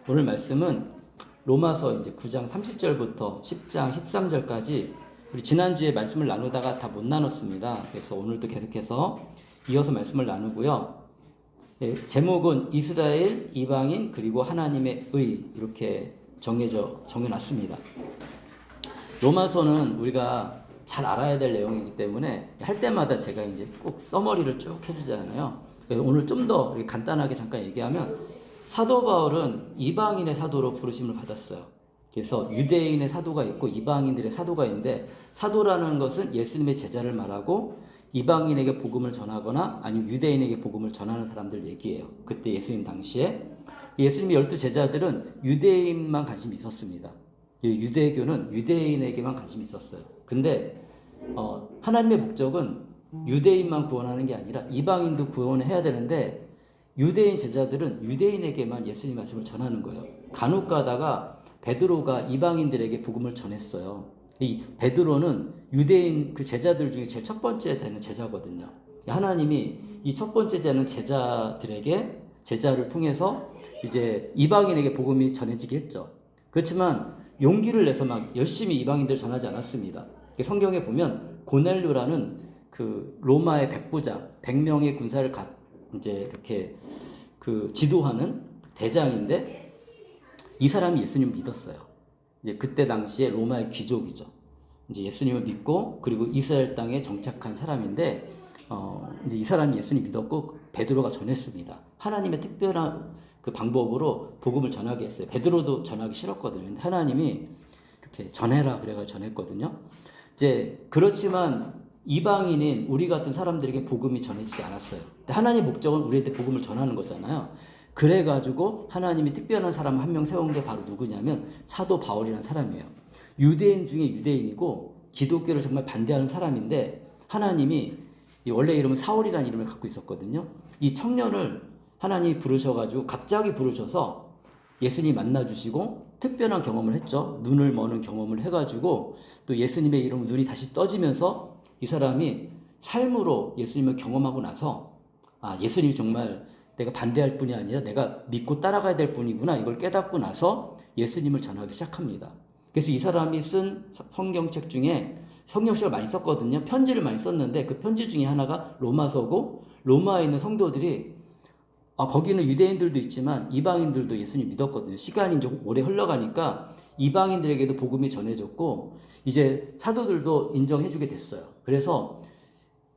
오늘 말씀은 로마서 이제 9장 30절부터 10장 13절까지 우리 지난주에 말씀을 나누다가 다 못 나눴습니다. 그래서 오늘도 계속해서 이어서 말씀을 나누고요. 제목은 이스라엘, 이방인, 그리고 하나님의 의 이렇게 정해놨습니다. 로마서는 우리가 잘 알아야 될 내용이기 때문에 할 때마다 제가 이제 꼭 서머리를 쭉 해주잖아요. 오늘 좀 더 간단하게 잠깐 얘기하면 사도 바울은 이방인의 사도로 부르심을 받았어요. 그래서 유대인의 사도가 있고 이방인들의 사도가 있는데, 사도라는 것은 예수님의 제자를 말하고 이방인에게 복음을 전하거나 아니면 유대인에게 복음을 전하는 사람들 얘기예요. 그때 예수님 당시에 예수님의 12 제자들은 유대인만 관심이 있었습니다. 유대교는 유대인에게만 관심이 있었어요. 근데 하나님의 목적은 유대인만 구원하는 게 아니라 이방인도 구원해야 되는데, 유대인 제자들은 유대인에게만 예수님 말씀을 전하는 거예요. 간혹 가다가 베드로가 이방인들에게 복음을 전했어요. 이 베드로는 유대인 그 제자들 중에 제일 첫 번째 되는 제자거든요. 하나님이 이 첫 번째 되는 제자를 통해서 이제 이방인에게 복음이 전해지게 했죠. 그렇지만 용기를 내서 막 열심히 이방인들 전하지 않았습니다. 성경에 보면 고넬료라는 그 로마의 백부장, 100명의 군사를 이제 이렇게 그 지도하는 대장인데, 이 사람이 예수님을 믿었어요. 이제 그때 당시에 로마의 귀족이죠. 이제 예수님을 믿고 그리고 이스라엘 땅에 정착한 사람인데, 이제 이 사람이 예수님 믿었고 베드로가 전했습니다. 하나님의 특별한 그 방법으로 복음을 전하게 했어요. 베드로도 전하기 싫었거든요. 근데 하나님이 이렇게 전해라 그래가 전했거든요. 이제 그렇지만 이방인인 우리 같은 사람들에게 복음이 전해지지 않았어요. 하나님의 목적은 우리한테 복음을 전하는 거잖아요. 그래가지고 하나님이 특별한 사람 한 명 세운 게 바로 누구냐면 사도 바울이라는 사람이에요. 유대인 중에 유대인이고 기독교를 정말 반대하는 사람인데, 하나님이 원래 이름은 사울이라는 이름을 갖고 있었거든요. 이 청년을 하나님이 부르셔가지고 갑자기 부르셔서 예수님 만나주시고 특별한 경험을 했죠. 눈을 머는 경험을 해가지고 또 예수님의 이름으로 눈이 다시 떠지면서 이 사람이 삶으로 예수님을 경험하고 나서, 예수님이 정말 내가 반대할 뿐이 아니라 내가 믿고 따라가야 될 뿐이구나, 이걸 깨닫고 나서 예수님을 전하기 시작합니다. 그래서 이 사람이 쓴 성경책 중에, 성경책을 많이 썼거든요. 편지를 많이 썼는데 그 편지 중에 하나가 로마서고, 로마에 있는 성도들이 거기는 유대인들도 있지만 이방인들도 예수님 믿었거든요. 시간이 좀 오래 흘러가니까 이방인들에게도 복음이 전해졌고 이제 사도들도 인정해주게 됐어요. 그래서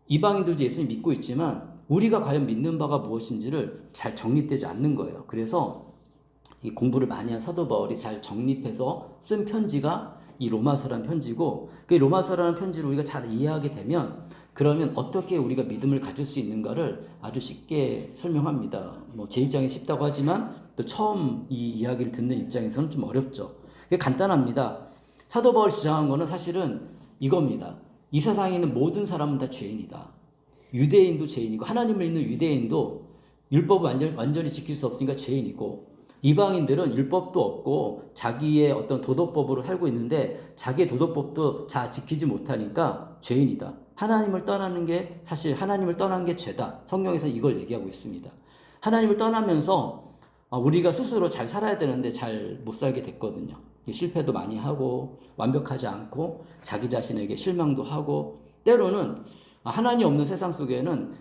이방인들도 예수님 믿고 있지만 우리가 과연 믿는 바가 무엇인지를 잘 정립되지 않는 거예요. 그래서 이 공부를 많이 한 사도 바울이 잘 정립해서 쓴 편지가 이 로마서라는 편지고, 그 로마서라는 편지를 우리가 잘 이해하게 되면 그러면 어떻게 우리가 믿음을 가질 수 있는가를 아주 쉽게 설명합니다. 제 입장에 쉽다고 하지만 또 처음 이 이야기를 듣는 입장에서는 좀 어렵죠. 간단합니다. 사도 바울이 주장한 거는 사실은 이겁니다. 이 세상에 있는 모든 사람은 다 죄인이다. 유대인도 죄인이고 하나님을 믿는 유대인도 율법을 완전히 지킬 수 없으니까 죄인이고, 이방인들은 율법도 없고 자기의 어떤 도덕법으로 살고 있는데 자기의 도덕법도 잘 지키지 못하니까 죄인이다. 하나님을 떠나는 게, 사실 하나님을 떠난 게 죄다. 성경에서 이걸 얘기하고 있습니다. 하나님을 떠나면서 우리가 스스로 잘 살아야 되는데 잘 못 살게 됐거든요. 실패도 많이 하고 완벽하지 않고 자기 자신에게 실망도 하고, 때로는 하나님 없는 세상 속에는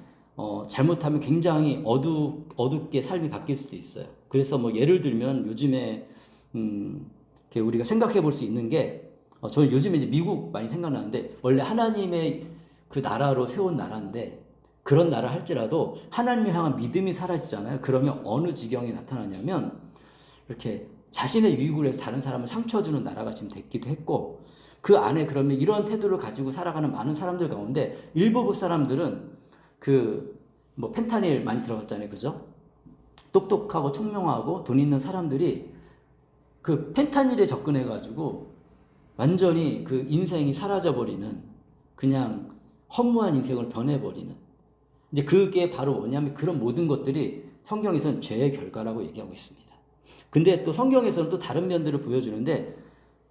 잘못하면 굉장히 어둡게 삶이 바뀔 수도 있어요. 그래서 예를 들면 요즘에 우리가 생각해 볼 수 있는 게, 저는 요즘에 이제 미국 많이 생각나는데, 원래 하나님의 그 나라로 세운 나라인데 그런 나라 할지라도 하나님을 향한 믿음이 사라지잖아요. 그러면 어느 지경에 나타나냐면 이렇게 자신의 유익을 위해서 다른 사람을 상처 주는 나라가 지금 됐기도 했고, 그 안에 그러면 이런 태도를 가지고 살아가는 많은 사람들 가운데 일부 사람들은 펜타닐 많이 들어갔잖아요. 그죠? 똑똑하고 총명하고 돈 있는 사람들이 그 펜타닐에 접근해가지고 완전히 그 인생이 사라져버리는, 그냥 허무한 인생을 변해버리는, 이제 그게 바로 뭐냐면 그런 모든 것들이 성경에서는 죄의 결과라고 얘기하고 있습니다. 근데 또 성경에서는 또 다른 면들을 보여주는데,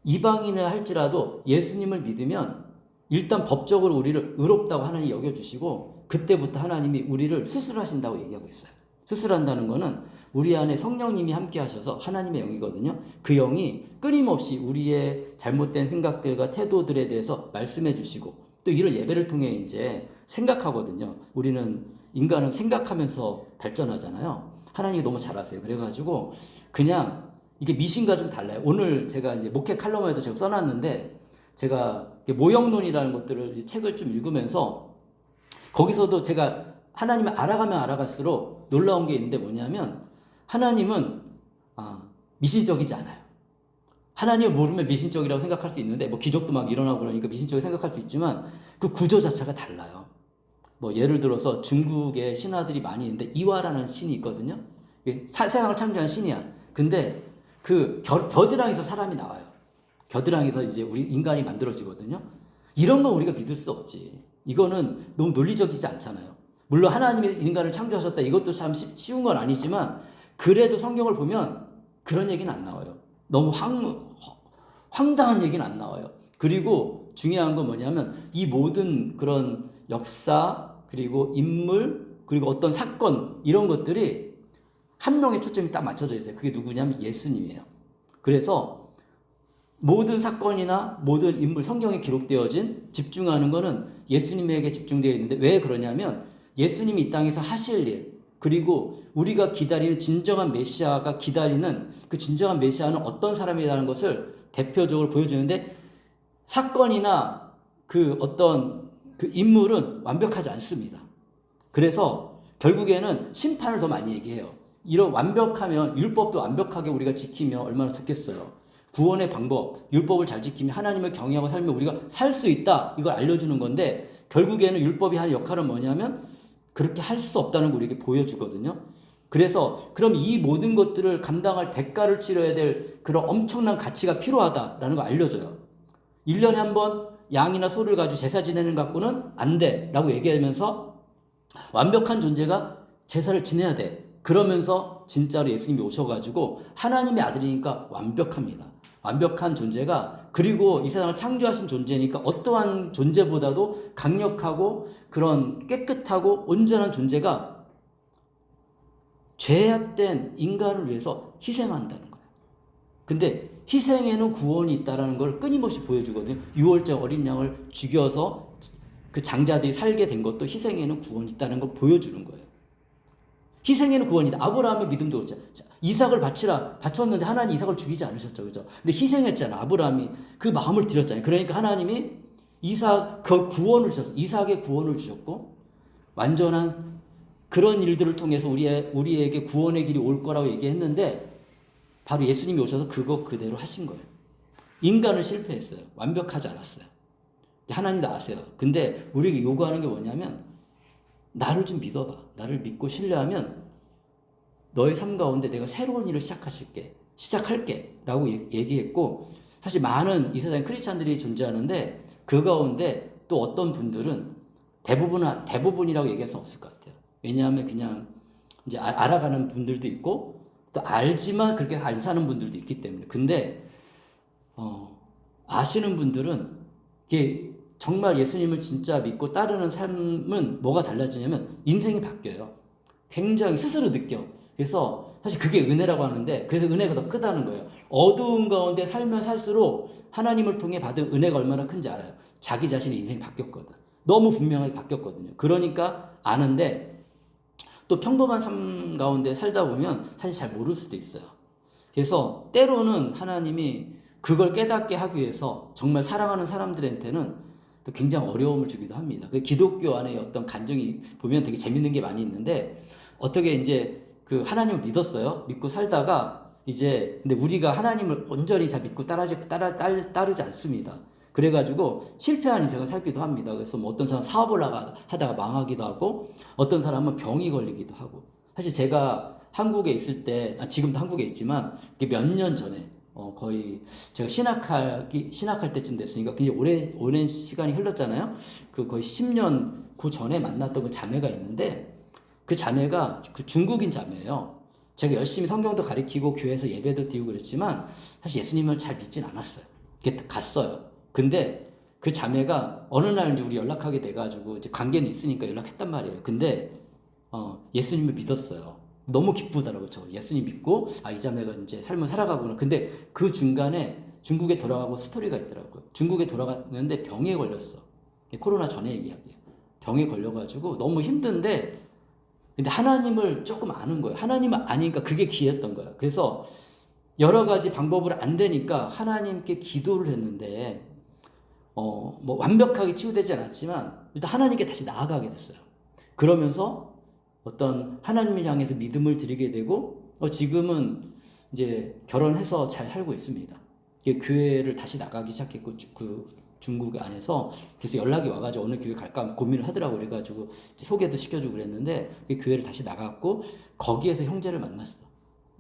이방인을 할지라도 예수님을 믿으면 일단 법적으로 우리를 의롭다고 하나님이 여겨주시고 그때부터 하나님이 우리를 수술하신다고 얘기하고 있어요. 수술한다는 거는 우리 안에 성령님이 함께 하셔서 하나님의 영이거든요. 그 영이 끊임없이 우리의 잘못된 생각들과 태도들에 대해서 말씀해 주시고 또 이런 예배를 통해 이제 생각하거든요. 우리는 인간은 생각하면서 발전하잖아요. 하나님이 너무 잘 아세요. 그래가지고 그냥 이게 미신과 좀 달라요. 오늘 제가 이제 목회 칼럼에도 제가 써놨는데 제가 모형론이라는 것들을 책을 좀 읽으면서 거기서도 제가 하나님을 알아가면 알아갈수록 놀라운 게 있는데 뭐냐면 하나님은 미신적이지 않아요. 하나님을 모르면 미신적이라고 생각할 수 있는데 뭐 기적도 막 일어나고 그러니까 미신적이라고 생각할 수 있지만 그 구조 자체가 달라요. 뭐 예를 들어서 중국에 신화들이 많이 있는데 이화라는 신이 있거든요. 세상을 창조한 신이야. 근데 그 겨드랑이에서 사람이 나와요. 겨드랑이에서 이제 우리 인간이 만들어지거든요. 이런 건 우리가 믿을 수 없지. 이거는 너무 논리적이지 않잖아요. 물론 하나님이 인간을 창조하셨다. 이것도 참 쉬운 건 아니지만 그래도 성경을 보면 그런 얘기는 안 나와요. 너무 황당한 얘기는 안 나와요. 그리고 중요한 건 뭐냐면 이 모든 그런 역사 그리고 인물 그리고 어떤 사건 이런 것들이 한 명의 초점이 딱 맞춰져 있어요. 그게 누구냐면 예수님이에요. 그래서 모든 사건이나 모든 인물 성경에 기록되어진 집중하는 거는 예수님에게 집중되어 있는데 왜 그러냐면 예수님이 이 땅에서 하실 일 그리고 우리가 기다리는 진정한 메시아가 기다리는 그 진정한 메시아는 어떤 사람이라는 것을 대표적으로 보여주는데 사건이나 그 어떤 그 인물은 완벽하지 않습니다. 그래서 결국에는 심판을 더 많이 얘기해요. 이런 완벽하면 율법도 완벽하게 우리가 지키면 얼마나 좋겠어요. 구원의 방법, 율법을 잘 지키면 하나님을 경외하고 살면 우리가 살 수 있다. 이걸 알려주는 건데 결국에는 율법이 하는 역할은 뭐냐면 그렇게 할 수 없다는 걸 우리에게 보여주거든요. 그래서 그럼 이 모든 것들을 감당할 대가를 치러야 될 그런 엄청난 가치가 필요하다라는 걸 알려줘요. 1년에 한 번 양이나 소를 가지고 제사 지내는 갖고는 안 돼 라고 얘기하면서 완벽한 존재가 제사를 지내야 돼. 그러면서 진짜로 예수님이 오셔가지고 하나님의 아들이니까 완벽합니다. 완벽한 존재가 그리고 이 세상을 창조하신 존재니까 어떠한 존재보다도 강력하고 그런 깨끗하고 온전한 존재가 죄악된 인간을 위해서 희생한다는 거예요. 근데 희생에는 구원이 있다는 걸 끊임없이 보여주거든요. 6월절 어린 양을 죽여서 그 장자들이 살게 된 것도 희생에는 구원이 있다는 걸 보여주는 거예요. 희생에는 구원이다. 아브라함의 믿음도 그렇죠. 이삭을 바쳤는데 하나님 이삭을 죽이지 않으셨죠. 그죠? 근데 희생했잖아. 아브라함이 그 마음을 드렸잖아요. 그러니까 하나님이 이삭, 그 구원을 주셨어. 이삭의 구원을 주셨고, 완전한 그런 일들을 통해서 우리에게 구원의 길이 올 거라고 얘기했는데, 바로 예수님이 오셔서 그거 그대로 하신 거예요. 인간은 실패했어요. 완벽하지 않았어요. 하나님도 아세요. 근데 우리에게 요구하는 게 뭐냐면, 나를 좀 믿어봐. 나를 믿고 신뢰하면 너의 삶 가운데 내가 새로운 일을 시작할게 라고 얘기했고 사실 많은 이 세상에 크리스찬들이 존재하는데 그 가운데 또 어떤 분들은 대부분이라고 얘기할 수 없을 것 같아요. 왜냐하면 그냥 이제 알아가는 분들도 있고 또 알지만 그렇게 안 사는 분들도 있기 때문에 근데 아시는 분들은 이게 정말 예수님을 진짜 믿고 따르는 삶은 뭐가 달라지냐면 인생이 바뀌어요. 굉장히 스스로 느껴. 그래서 사실 그게 은혜라고 하는데 그래서 은혜가 더 크다는 거예요. 어두운 가운데 살면 살수록 하나님을 통해 받은 은혜가 얼마나 큰지 알아요. 자기 자신의 인생이 바뀌었거든. 너무 분명하게 바뀌었거든요. 그러니까 아는데 또 평범한 삶 가운데 살다 보면 사실 잘 모를 수도 있어요. 그래서 때로는 하나님이 그걸 깨닫게 하기 위해서 정말 사랑하는 사람들한테는 또 굉장히 어려움을 주기도 합니다. 그 기독교 안에 어떤 간증이 보면 되게 재밌는 게 많이 있는데 어떻게 이제 그 하나님을 믿었어요. 믿고 살다가 이제 근데 우리가 하나님을 온전히 잘 믿고 따르지 않습니다. 그래가지고 실패한 인생을 살기도 합니다. 그래서 뭐 어떤 사람 사업을 하다가 망하기도 하고 어떤 사람은 병이 걸리기도 하고 사실 제가 한국에 있을 때 지금도 한국에 있지만 몇 년 전에 거의 제가 신학할 때쯤 됐으니까 굉장히 오랜 시간이 흘렀잖아요. 그 거의 10년 그 전에 만났던 그 자매가 있는데 그 자매가 그 중국인 자매예요. 제가 열심히 성경도 가르치고 교회에서 예배도 드리고 그랬지만 사실 예수님을 잘 믿진 않았어요. 갔어요. 근데 그 자매가 어느 날 이제 우리 연락하게 돼가지고 이제 관계는 있으니까 연락했단 말이에요. 근데 예수님을 믿었어요. 너무 기쁘더라고요. 저 예수님 믿고 이 자매가 이제 삶을 살아가구나. 근데 그 중간에 중국에 돌아가고 스토리가 있더라고요. 중국에 돌아갔는데 병에 걸렸어. 코로나 전에 이야기예요. 병에 걸려가지고 너무 힘든데 근데 하나님을 조금 아는 거예요. 하나님을 아니까 그게 기회였던 거예요. 그래서 여러 가지 방법으로 안 되니까 하나님께 기도를 했는데 뭐 완벽하게 치유되지 않았지만 일단 하나님께 다시 나아가게 됐어요. 그러면서 어떤 하나님을 향해서 믿음을 드리게 되고 지금은 이제 결혼해서 잘 살고 있습니다. 교회를 다시 나가기 시작했고 그 중국 안에서 계속 연락이 와가지고 어느 교회 갈까 고민을 하더라고. 그래가지고 소개도 시켜주고 그랬는데 그 교회를 다시 나갔고 거기에서 형제를 만났어.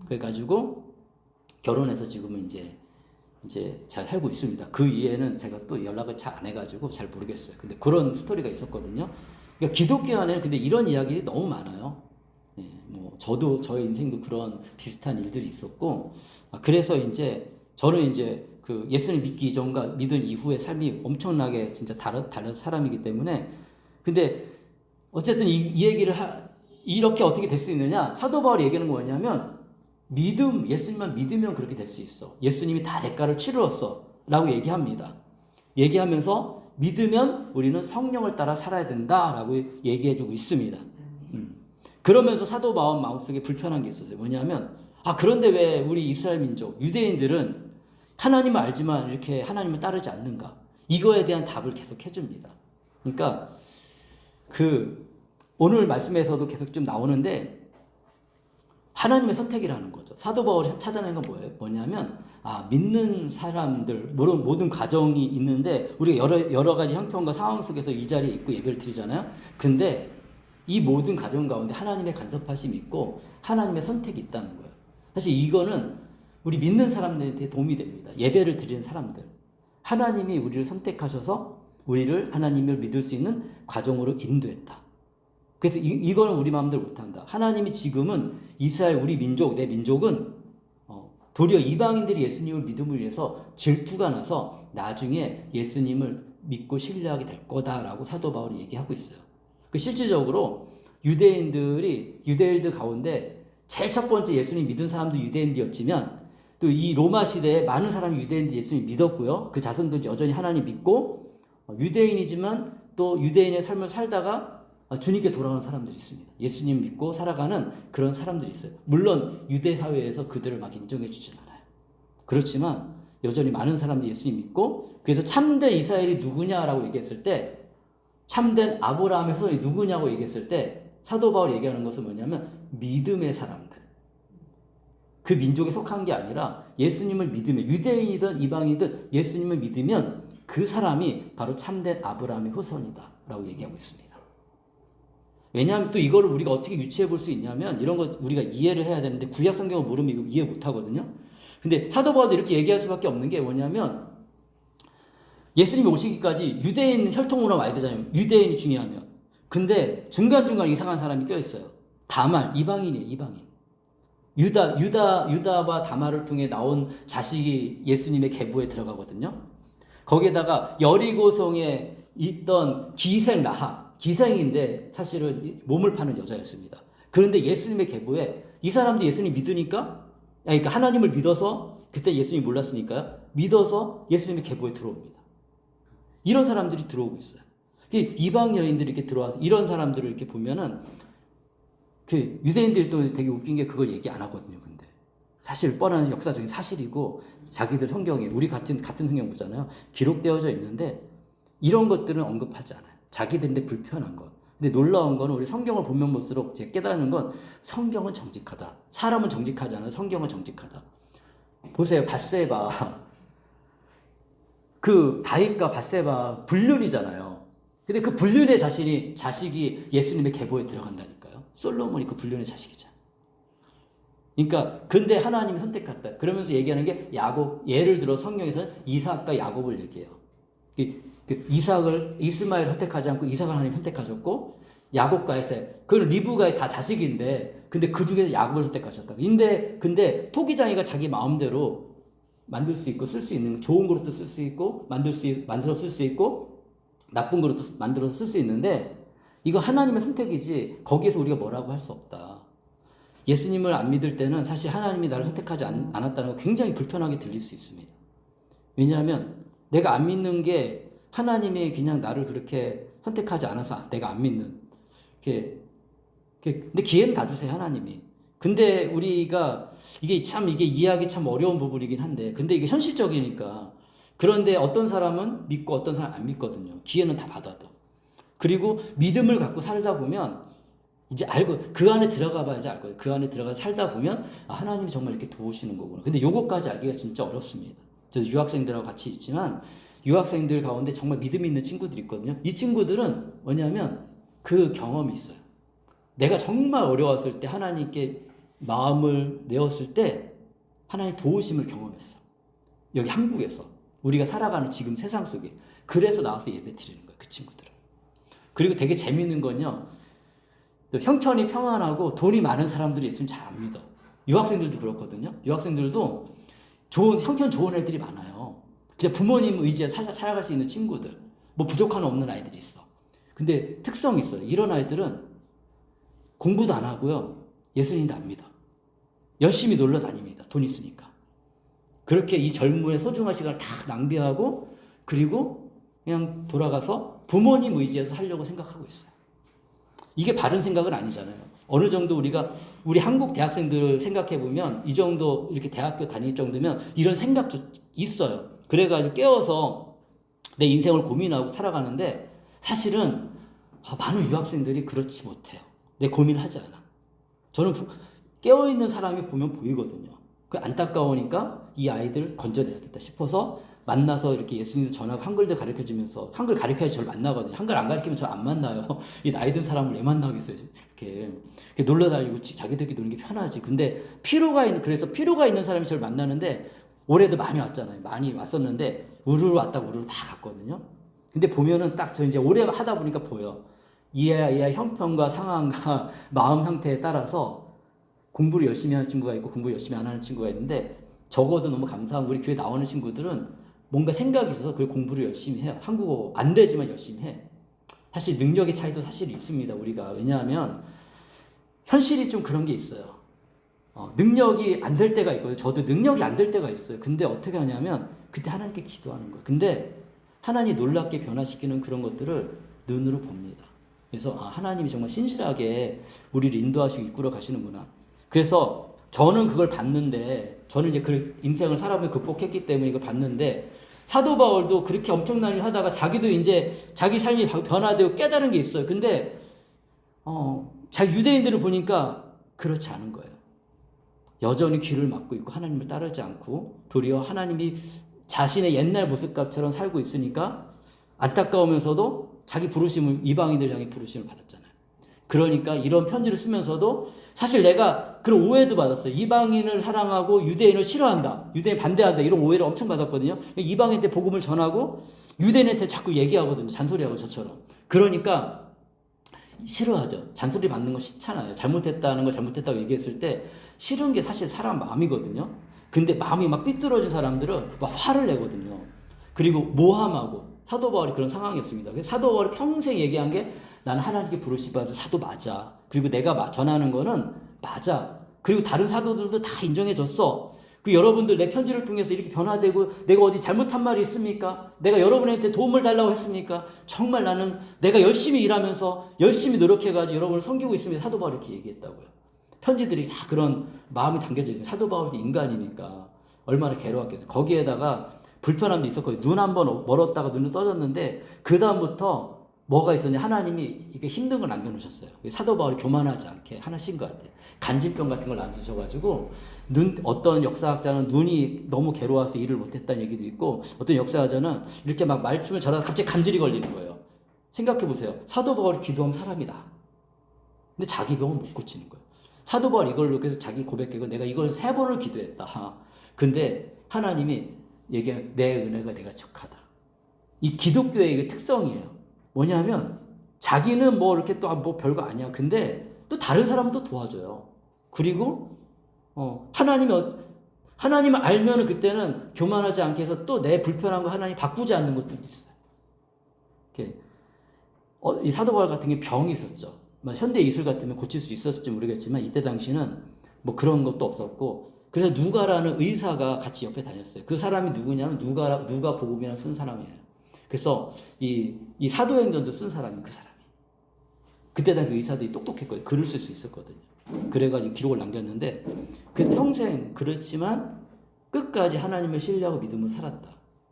그래가지고 결혼해서 지금은 이제 잘 살고 있습니다. 그 이후에는 제가 또 연락을 잘 안 해가지고 잘 모르겠어요. 근데 그런 스토리가 있었거든요. 그러니까 기독교 안에는 근데 이런 이야기들이 너무 많아요. 예, 뭐 저도 저의 인생도 그런 비슷한 일들이 있었고 그래서 이제 저는 이제 그 예수를 믿기 이전과 믿은 이후의 삶이 엄청나게 진짜 다른 사람이기 때문에 근데 어쨌든 이 얘기를 이렇게 어떻게 될 수 있느냐? 사도 바울이 얘기하는 거 뭐냐면 예수님만 믿으면 그렇게 될 수 있어. 예수님이 다 대가를 치르었어. 라고 얘기합니다. 얘기하면서 믿으면 우리는 성령을 따라 살아야 된다. 라고 얘기해주고 있습니다. 그러면서 사도 바울 마음속에 불편한 게 있었어요. 뭐냐면, 그런데 왜 우리 이스라엘 민족, 유대인들은 하나님을 알지만 이렇게 하나님을 따르지 않는가? 이거에 대한 답을 계속 해줍니다. 그러니까, 오늘 말씀에서도 계속 좀 나오는데, 하나님의 선택이라는 거죠. 사도 바울이 찾아낸 건 뭐냐면 믿는 사람들 모든 가정이 있는데 우리가 여러 가지 형편과 상황 속에서 이 자리에 있고 예배를 드리잖아요. 근데 이 모든 가정 가운데 하나님의 간섭하심이 있고 하나님의 선택이 있다는 거예요. 사실 이거는 우리 믿는 사람들한테 도움이 됩니다. 예배를 드리는 사람들. 하나님이 우리를 선택하셔서 우리를 하나님을 믿을 수 있는 과정으로 인도했다. 그래서 이거는 우리 마음대로 못한다. 하나님이 지금은 이스라엘 우리 민족, 내 민족은 도리어 이방인들이 예수님을 믿음을 위해서 질투가 나서 나중에 예수님을 믿고 신뢰하게 될 거다라고 사도 바울이 얘기하고 있어요. 실질적으로 유대인들 가운데 제일 첫 번째 예수님 믿은 사람도 유대인들이었지만 또 이 로마 시대에 많은 사람이 유대인들이 예수님 믿었고요. 그 자손도 여전히 하나님 믿고 유대인이지만 또 유대인의 삶을 살다가 주님께 돌아오는 사람들이 있습니다. 예수님 믿고 살아가는 그런 사람들이 있어요. 물론 유대 사회에서 그들을 막 인정해 주진 않아요. 그렇지만 여전히 많은 사람들이 예수님 믿고 그래서 참된 이스라엘이 누구냐라고 얘기했을 때 참된 아브라함의 후손이 누구냐고 얘기했을 때 사도 바울이 얘기하는 것은 뭐냐면 믿음의 사람들. 그 민족에 속한 게 아니라 예수님을 믿으면 유대인이든 이방인이든 예수님을 믿으면 그 사람이 바로 참된 아브라함의 후손이다 라고 얘기하고 있습니다. 왜냐하면 또 이거를 우리가 어떻게 유추해 볼 수 있냐면 이런 거 우리가 이해를 해야 되는데 구약 성경을 모르면 이거 이해 못 하거든요. 근데 사도 바울도 이렇게 얘기할 수밖에 없는 게 뭐냐면 예수님이 오시기까지 유대인 혈통으로 와야 되잖아요. 유대인이 중요하면. 근데 중간중간 이상한 사람이 껴있어요. 다말, 이방인이에요. 이방인. 유다와 다말을 통해 나온 자식이 예수님의 계보에 들어가거든요. 거기에다가 여리고성에 있던 기생 라합, 기생인데 사실은 몸을 파는 여자였습니다. 그런데 예수님의 계보에 이 사람도 예수님 믿으니까, 그러니까 하나님을 믿어서 그때 예수님 몰랐으니까요. 믿어서 예수님의 계보에 들어옵니다. 이런 사람들이 들어오고 있어요. 이방 여인들이 이렇게 들어와서 이런 사람들을 이렇게 보면은 그 유대인들이 또 되게 웃긴 게 그걸 얘기 안 하거든요. 근데 사실 뻔한 역사적인 사실이고 자기들 성경에 우리 같은 성경 보잖아요. 기록되어져 있는데 이런 것들은 언급하지 않아요. 자기들인데 불편한 것. 근데 놀라운 건 우리 성경을 보면 볼수록 제가 깨닫는 건 성경은 정직하다. 사람은 정직하지 않아요. 성경은 정직하다. 보세요. 밧세바. 그 다윗과 밧세바 불륜이잖아요. 근데 그 불륜의 자식이 예수님의 계보에 들어간다니까요. 솔로몬이 그 불륜의 자식이잖아요. 그러니까 근데 하나님이 선택했다. 그러면서 얘기하는 게 야곱, 예를 들어 성경에서는 이삭과 야곱을 얘기해요. 이스마엘 선택하지 않고 이삭을 하나님 선택하셨고 야곱과 에세, 그건 리브가의 다 자식인데 근데 그 중에서 야곱을 선택하셨다. 근데 토기장이가 자기 마음대로 만들 수 있고 쓸 수 있는 좋은 그릇도 쓸 수 있고 만들어 쓸 수 있고 나쁜 그릇도 만들어서 쓸 수 있는데 이거 하나님의 선택이지 거기에서 우리가 뭐라고 할 수 없다. 예수님을 안 믿을 때는 사실 하나님이 나를 선택하지 않았다는 거 굉장히 불편하게 들릴 수 있습니다. 왜냐하면 내가 안 믿는 게 하나님이 그냥 나를 그렇게 선택하지 않아서 내가 안 믿는. 근데 기회는 다 주세요, 하나님이. 근데 우리가 이게 이해하기 참 어려운 부분이긴 한데, 근데 이게 현실적이니까. 그런데 어떤 사람은 믿고 어떤 사람은 안 믿거든요. 기회는 다 받아도. 그리고 믿음을 갖고 살다 보면 이제 알고 그 안에 들어가 봐야지 알 거예요. 그 안에 들어가 살다 보면 하나님이 정말 이렇게 도우시는 거구나. 근데 요것까지 알기가 진짜 어렵습니다. 저도 유학생들하고 같이 있지만 유학생들 가운데 정말 믿음이 있는 친구들이 있거든요. 이 친구들은 뭐냐면 그 경험이 있어요. 내가 정말 어려웠을 때 하나님께 마음을 내었을 때 하나님 도우심을 경험했어. 여기 한국에서 우리가 살아가는 지금 세상 속에. 그래서 나와서 예배 드리는 거예요, 그 친구들은. 그리고 되게 재밌는 건요, 형편이 평안하고 돈이 많은 사람들이 예수님 잘 안 믿어. 유학생들도 그렇거든요. 유학생들도 형편 좋은 애들이 많아요. 그냥 부모님 의지에 살아갈 수 있는 친구들. 뭐 부족한 없는 아이들이 있어. 근데 특성이 있어요. 이런 아이들은 공부도 안 하고요, 예수님도 안 믿어. 열심히 놀러 다닙니다. 돈 있으니까. 그렇게 이 젊음의 소중한 시간을 다 낭비하고, 그리고 그냥 돌아가서 부모님 의지에서 살려고 생각하고 있어요. 이게 바른 생각은 아니잖아요. 어느 정도 우리 한국 대학생들 생각해보면 이 정도 이렇게 대학교 다닐 정도면 이런 생각도 있어요. 그래가지고 깨워서 내 인생을 고민하고 살아가는데, 사실은 많은 유학생들이 그렇지 못해요. 내 고민을 하지 않아. 저는 깨어있는 사람이 보면 보이거든요. 그 안타까우니까 이 아이들 건져내야겠다 싶어서 만나서 이렇게 예수님도 전하고 한글도 가르쳐주면서, 한글 가르쳐야지 저를 만나거든요. 한글 안 가르치면 저 안 만나요. 이 나이 든 사람을 왜 만나겠어요. 이렇게 놀러 다니고 자기들끼리 노는 게 편하지. 근데 그래서 필요가 있는 사람이 저를 만나는데, 올해도 많이 왔잖아요. 많이 왔었는데 우르르 왔다고 우르르 다 갔거든요. 근데 보면은 딱 저 이제 오래 하다 보니까 보여. 이 아이의 형편과 상황과 마음 상태에 따라서 공부를 열심히 하는 친구가 있고 공부를 열심히 안 하는 친구가 있는데, 적어도 너무 감사한 우리 교회 나오는 친구들은 뭔가 생각이 있어서 그 공부를 열심히 해요. 한국어 안 되지만 열심히 해. 사실 능력의 차이도 사실 있습니다, 우리가. 왜냐하면 현실이 좀 그런 게 있어요. 능력이 안 될 때가 있거든요. 저도 능력이 안 될 때가 있어요. 근데 어떻게 하냐면 그때 하나님께 기도하는 거예요. 근데 하나님이 놀랍게 변화시키는 그런 것들을 눈으로 봅니다. 그래서 하나님이 정말 신실하게 우리를 인도하시고 이끌어 가시는구나. 그래서 저는 그걸 봤는데, 저는 이제 그 인생을 살아보며 극복했기 때문에 이걸 봤는데, 사도 바울도 그렇게 엄청난 일 하다가 자기도 이제 자기 삶이 변화되고 깨달은 게 있어요. 근데 자기 유대인들을 보니까 그렇지 않은 거예요. 여전히 귀를 막고 있고 하나님을 따르지 않고 도리어 하나님이 자신의 옛날 모습값처럼 살고 있으니까 안타까우면서도 자기 부르심을, 이방인들 향해 부르심을 받았잖아요. 그러니까 이런 편지를 쓰면서도 사실 내가 그런 오해도 받았어요. 이방인을 사랑하고 유대인을 싫어한다, 유대인 반대한다, 이런 오해를 엄청 받았거든요. 이방인한테 복음을 전하고 유대인한테 자꾸 얘기하거든요. 잔소리하고 저처럼. 그러니까 싫어하죠. 잔소리 받는 거 싫잖아요. 잘못했다는 걸 잘못했다고 얘기했을 때 싫은 게 사실 사람 마음이거든요. 근데 마음이 막 삐뚤어진 사람들은 막 화를 내거든요. 그리고 모함하고, 사도 바울이 그런 상황이었습니다. 사도 바울이 평생 얘기한 게, 나는 하나님께 부르심받은 사도 맞아. 그리고 내가 전하는 거는 맞아. 그리고 다른 사도들도 다 인정해줬어. 그 여러분들 내 편지를 통해서 이렇게 변화되고, 내가 어디 잘못한 말이 있습니까? 내가 여러분한테 도움을 달라고 했습니까? 정말 나는 내가 열심히 일하면서 열심히 노력해가지고 여러분을 섬기고 있습니다. 사도 바울이 이렇게 얘기했다고요. 편지들이 다 그런 마음이 담겨져 있어요. 사도 바울도 인간이니까 얼마나 괴로웠겠어요. 거기에다가 불편함도 있었거든요. 눈 한번 멀었다가 눈을 떠졌는데, 그 다음부터 뭐가 있었냐, 하나님이 이게 힘든 걸 남겨놓으셨어요. 사도 바울이 교만하지 않게 하나신 것 같아요. 간질병 같은 걸 남겨주셔가지고, 어떤 역사학자는 눈이 너무 괴로워서 일을 못했다는 얘기도 있고, 어떤 역사학자는 이렇게 막 말씀을 전하다 갑자기 간질이 걸리는 거예요. 생각해보세요. 사도 바울이 기도한 사람이다. 근데 자기 병은 못 고치는 거예요. 사도 바울 이걸로 그래서 자기 고백하고, 내가 이걸 3번을 기도했다. 근데 하나님이 얘기한, 내 은혜가 내가 족하다. 이 기독교의 특성이에요. 뭐냐면 자기는 뭐 이렇게 또 뭐 별거 아니야. 근데 또 다른 사람은 또 도와줘요. 그리고 하나님을 알면은 그때는 교만하지 않게 해서 또 내 불편한 거 하나님 바꾸지 않는 것들도 있어요. 이렇게 이 사도 바울 같은 게 병이 있었죠. 현대 이술 같으면 고칠 수 있었을지 모르겠지만, 이때 당시는 뭐 그런 것도 없었고, 그래서 누가라는 의사가 같이 옆에 다녔어요. 그 사람이 누구냐면 누가 복음이랑 쓴 사람이에요. 그래서 이 사도행전도 쓴 사람이 그 사람이. 그때 당시 의사들이 똑똑했거든요. 글을 쓸 수 있었거든요. 그래가지고 기록을 남겼는데, 그 평생 그렇지만 끝까지 하나님을 신뢰하고 믿음을 살았다.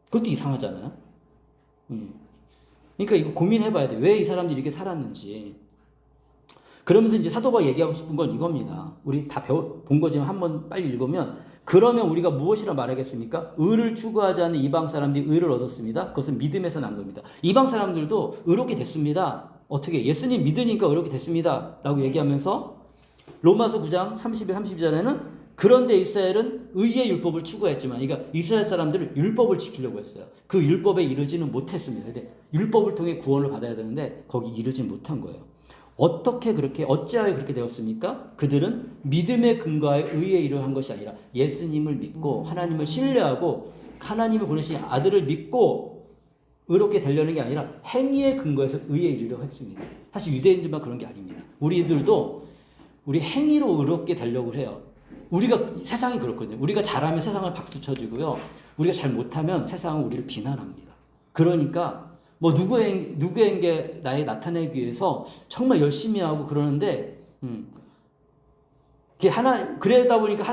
그것도 이상하잖아요. 그러니까 이거 고민해봐야 돼. 왜 이 사람들이 이렇게 살았는지. 그러면서 이제 사도가 얘기하고 싶은 건 이겁니다. 우리 다 본 거지만 한번 빨리 읽으면, 그러면 우리가 무엇이라 말하겠습니까? 의를 추구하지 않는 이방 사람들이 의를 얻었습니다. 그것은 믿음에서 난 겁니다. 이방 사람들도 의롭게 됐습니다. 어떻게? 예수님 믿으니까 의롭게 됐습니다. 라고 얘기하면서 로마서 9장 31, 32절에는 그런데 이스라엘은 의의 율법을 추구했지만, 그러니까 이스라엘 사람들은 율법을 지키려고 했어요. 그 율법에 이르지는 못했습니다. 근데 율법을 통해 구원을 받아야 되는데 거기 이르지 못한 거예요. 어찌하여 그렇게 되었습니까? 그들은 믿음에 근거하여 의에 이르한 것이 아니라 예수님을 믿고 하나님을 신뢰하고 하나님을 보내신 아들을 믿고 의롭게 되려는 게 아니라 행위에 근거해서 의에 이르려고 했습니다. 사실 유대인들만 그런 게 아닙니다. 우리들도 우리 행위로 의롭게 되려고 해요. 우리가 세상이 그렇거든요. 우리가 잘하면 세상을 박수 쳐주고요. 우리가 잘 못하면 세상은 우리를 비난합니다. 그러니까 뭐 누구에게 나에 나타내기 위해서 정말 열심히 하고 그러는데, 그러다 보니까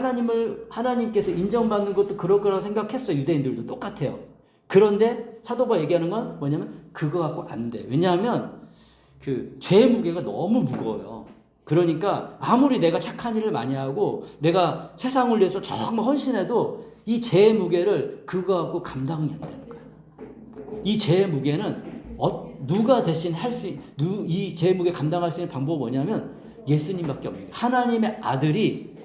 하나님께서 인정받는 것도 그럴 거라고 생각했어요. 유대인들도 똑같아요. 그런데 사도가 얘기하는 건 뭐냐면 그거 갖고 안 돼. 왜냐하면 그 죄의 무게가 너무 무거워요. 그러니까 아무리 내가 착한 일을 많이 하고 내가 세상을 위해서 정말 헌신해도 이 죄의 무게를 그거 갖고 감당이 안 되는 거예요. 이 죄의 무게는 누가 대신 이 죄의 무게 감당할 수 있는 방법은 뭐냐면 예수님밖에 없는 거예요. 하나님의 아들이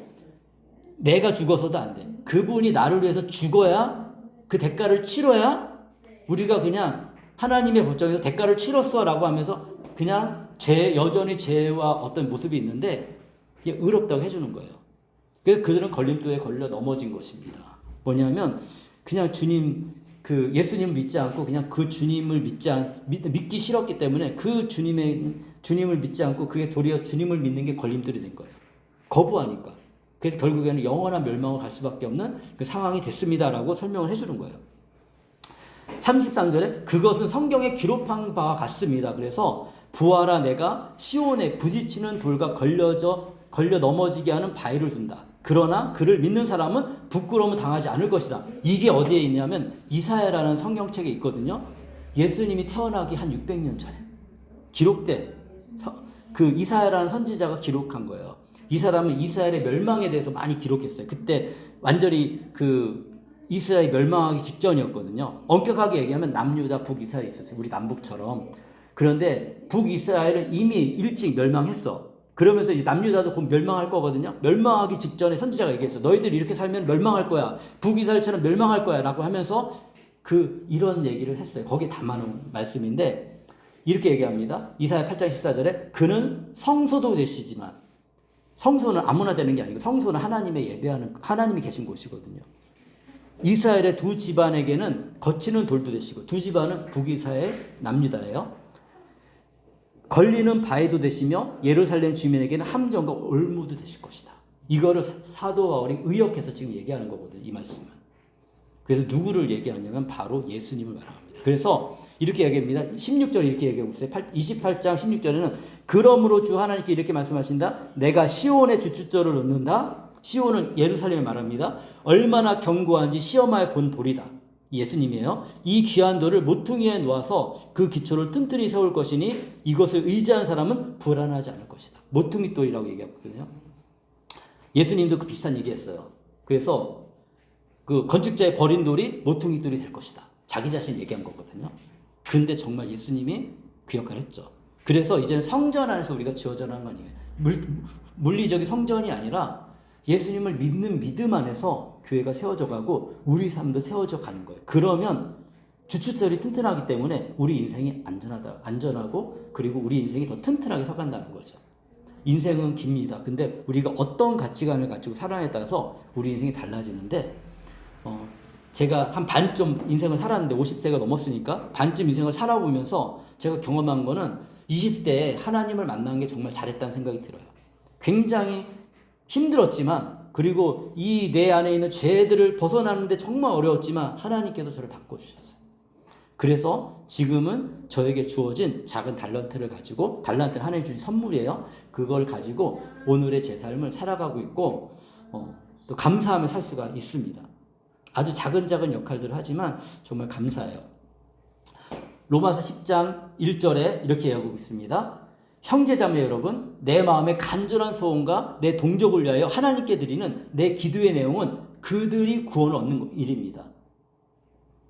내가 죽어서도 안 돼. 그분이 나를 위해서 죽어야, 그 대가를 치러야 우리가 그냥 하나님의 법정에서 대가를 치렀어 라고 하면서 그냥 여전히 죄와 어떤 모습이 있는데 이게 의롭다고 해주는 거예요. 그래서 그들은 걸림돌에 걸려 넘어진 것입니다. 뭐냐면 그냥 예수님을 믿지 않고 그냥 그 주님을 믿기 싫었기 때문에 그 주님을 믿지 않고 그게 도리어 주님을 믿는 게 걸림돌이 된 거예요. 거부하니까. 그래서 결국에는 영원한 멸망을 갈 수밖에 없는 그 상황이 됐습니다라고 설명을 해주는 거예요. 33절에 그것은 성경에 기록한 바와 같습니다. 그래서 보아라, 내가 시온에 부딪히는 돌과 걸려 넘어지게 하는 바위를 둔다. 그러나 그를 믿는 사람은 부끄러움을 당하지 않을 것이다. 이게 어디에 있냐면 이사야라는 성경책에 있거든요. 예수님이 태어나기 한 600년 전에 기록된 그 이사야라는 선지자가 기록한 거예요. 이 사람은 이스라엘의 멸망에 대해서 많이 기록했어요. 그때 완전히 이스라엘이 멸망하기 직전이었거든요. 엄격하게 얘기하면 남유다 북이스라엘이 있었어요. 우리 남북처럼. 그런데 북이스라엘은 이미 일찍 멸망했어. 그러면서 이제 남유다도 곧 멸망할 거거든요. 멸망하기 직전에 선지자가 얘기했어. 너희들이 이렇게 살면 멸망할 거야. 북이스라엘처럼 멸망할 거야. 라고 하면서 이런 얘기를 했어요. 거기에 담아놓은 말씀인데 이렇게 얘기합니다. 이사야 8장 14절에 그는 성소도 되시지만, 성소는 아무나 되는 게 아니고 성소는 하나님이 계신 곳이거든요. 이스라엘의 두 집안에게는 거치는 돌도 되시고, 두 집안은 북이스라엘, 남유다예요. 걸리는 바위도 되시며 예루살렘 주민에게는 함정과 올무도 되실 것이다. 이거를 사도 바울이 의역해서 지금 얘기하는 거거든요. 이 말씀은. 그래서 누구를 얘기하냐면 바로 예수님을 말합니다. 그래서 이렇게 얘기합니다. 16절 이렇게 얘기하고 있어요. 28장 16절에는 그러므로 주 하나님께 이렇게 말씀하신다. 내가 시온의 주춧돌을 놓는다. 시온은 예루살렘을 말합니다. 얼마나 견고한지 시험하여 본 돌이다. 예수님이에요. 이 귀한 돌을 모퉁이에 놓아서 그 기초를 튼튼히 세울 것이니 이것을 의지한 사람은 불안하지 않을 것이다. 모퉁이 돌이라고 얘기하거든요. 예수님도 그 비슷한 얘기했어요. 그래서 그 건축자의 버린 돌이 모퉁이 돌이 될 것이다. 자기 자신 얘기한 거거든요. 근데 정말 예수님이 그 역할을 했죠. 그래서 이제는 성전 안에서 우리가 지어져라는 거 아니에요. 물리적인 성전이 아니라 예수님을 믿는 믿음 안에서 교회가 세워져 가고 우리 삶도 세워져 가는 거예요. 그러면 주춧돌이 튼튼하기 때문에 우리 인생이 안전하고 그리고 우리 인생이 더 튼튼하게 서간다는 거죠. 인생은 깁니다. 근데 우리가 어떤 가치관을 가지고 살아에 따라서 우리 인생이 달라지는데, 제가 한 반쯤 인생을 살았는데 50세가 넘었으니까 반쯤 인생을 살아보면서 제가 경험한 거는 20대에 하나님을 만난 게 정말 잘했다는 생각이 들어요. 굉장히 힘들었지만, 그리고 이 내 안에 있는 죄들을 벗어나는데 정말 어려웠지만 하나님께서 저를 바꿔주셨어요. 그래서 지금은 저에게 주어진 작은 달란트를 가지고, 달란트는 하나님 주신 선물이에요. 그걸 가지고 오늘의 제 삶을 살아가고 있고, 또 감사하며 살 수가 있습니다. 아주 작은 역할들을 하지만 정말 감사해요. 로마서 10장 1절에 이렇게 얘기하고 있습니다. 형제자매 여러분, 내 마음의 간절한 소원과 내 동족을 위하여 하나님께 드리는 내 기도의 내용은 그들이 구원을 얻는 일입니다.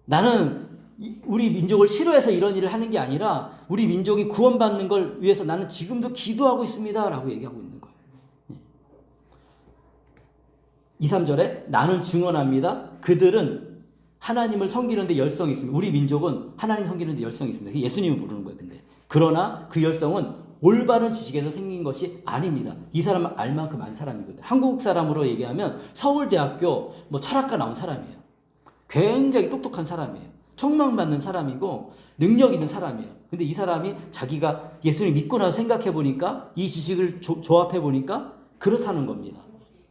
나는 우리 민족을 싫어해서 이런 일을 하는 게 아니라 우리 민족이 구원받는 걸 위해서 나는 지금도 기도하고 있습니다 라고 얘기하고 있는 거예요. 2, 3절에 나는 증언합니다. 그들은 하나님을 섬기는데 열성이 있습니다. 우리 민족은 하나님 섬기는데 열성이 있습니다. 예수님을 부르는 거예요. 근데 그러나 그 열성은 올바른 지식에서 생긴 것이 아닙니다. 이 사람은 알 만큼 안 사람이거든요. 한국 사람으로 얘기하면 서울대학교 철학과 나온 사람이에요. 굉장히 똑똑한 사람이에요. 촉망받는 사람이고 능력 있는 사람이에요. 근데 이 사람이 자기가 예수를 믿고 나서 생각해 보니까 이 지식을 조합해 보니까 그렇다는 겁니다.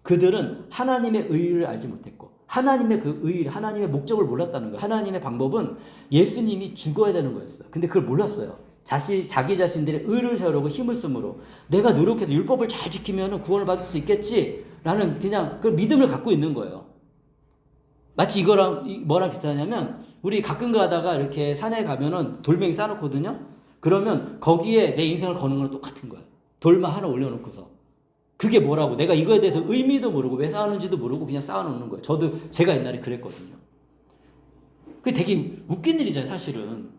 그들은 하나님의 의의를 알지 못했고 하나님의 그 의의, 하나님의 목적을 몰랐다는 거예요. 하나님의 방법은 예수님이 죽어야 되는 거였어요. 근데 그걸 몰랐어요. 자기 자신들의 의를 세우려고 힘을 쓰므로 내가 노력해서 율법을 잘 지키면 구원을 받을 수 있겠지라는 그냥 그 믿음을 갖고 있는 거예요. 마치 이거랑 뭐랑 비슷하냐면 우리 가끔 가다가 이렇게 산에 가면은 돌멩이 쌓아놓거든요. 그러면 거기에 내 인생을 거는 거랑 똑같은 거예요. 돌만 하나 올려놓고서 그게 뭐라고 내가 이거에 대해서 의미도 모르고 왜 쌓아놓는지도 모르고 그냥 쌓아놓는 거예요. 제가 옛날에 그랬거든요. 그게 되게 웃긴 일이잖아요, 사실은.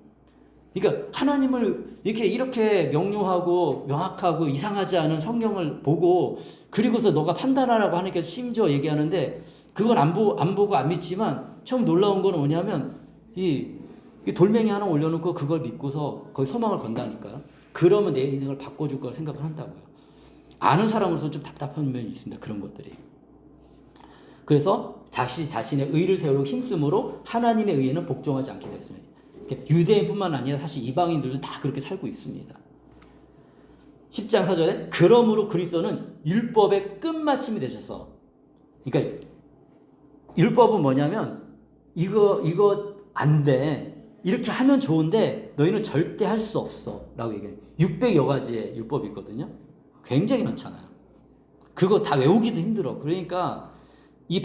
그러니까 하나님을 이렇게 명료하고 명확하고 이상하지 않은 성경을 보고 그리고서 너가 판단하라고 하나님께서 심지어 얘기하는데 그걸 안 보고 안 믿지만 참 놀라운 건 뭐냐면 이 돌멩이 하나 올려놓고 그걸 믿고서 거기 소망을 건다니까요. 그러면 내 인생을 바꿔줄 걸 생각을 한다고요. 아는 사람으로서 좀 답답한 면이 있습니다. 그런 것들이. 그래서 자신의 의를 세우려고 힘쓰므로 하나님의 의에는 복종하지 않게 됐습니다. 유대인뿐만 아니라 사실 이방인들도 다 그렇게 살고 있습니다. 10장 4절에 그러므로 그리스도는 율법의 끝마침이 되셔서, 그러니까 율법은 뭐냐면 이거 안 돼. 이렇게 하면 좋은데 너희는 절대 할 수 없어 라고 얘기해요. 600여 가지의 율법이 있거든요. 굉장히 많잖아요. 그거 다 외우기도 힘들어. 그러니까 이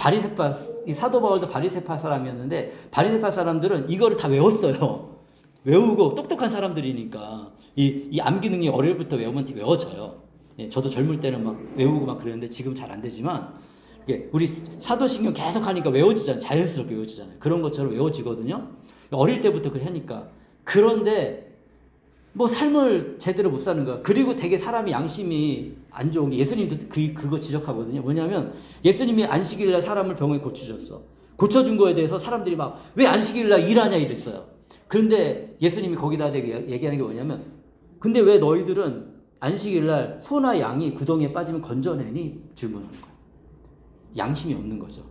사도 바울도 바리새파 사람이었는데 바리새파 사람들은 이거를 다 외웠어요. 외우고 똑똑한 사람들이니까 이 암기 능력이 어릴 때부터 외우면 외워져요. 예, 저도 젊을 때는 막 외우고 막 그랬는데 지금 잘 안 되지만 우리 사도신경 계속 하니까 외워지잖아요. 자연스럽게 외워지잖아요. 그런 것처럼 외워지거든요. 어릴 때부터 그렇게 하니까. 그런데 삶을 제대로 못 사는 거야. 그리고 되게 사람이 양심이 안 좋은 게 예수님도 그거 지적하거든요. 뭐냐면 예수님이 안식일날 사람을 병에 고쳐줬어. 고쳐준 거에 대해서 사람들이 막 왜 안식일날 일하냐 이랬어요. 그런데 예수님이 거기다 얘기하는 게 뭐냐면 근데 왜 너희들은 안식일날 소나 양이 구덩이에 빠지면 건져내니? 질문하는 거예요. 양심이 없는 거죠.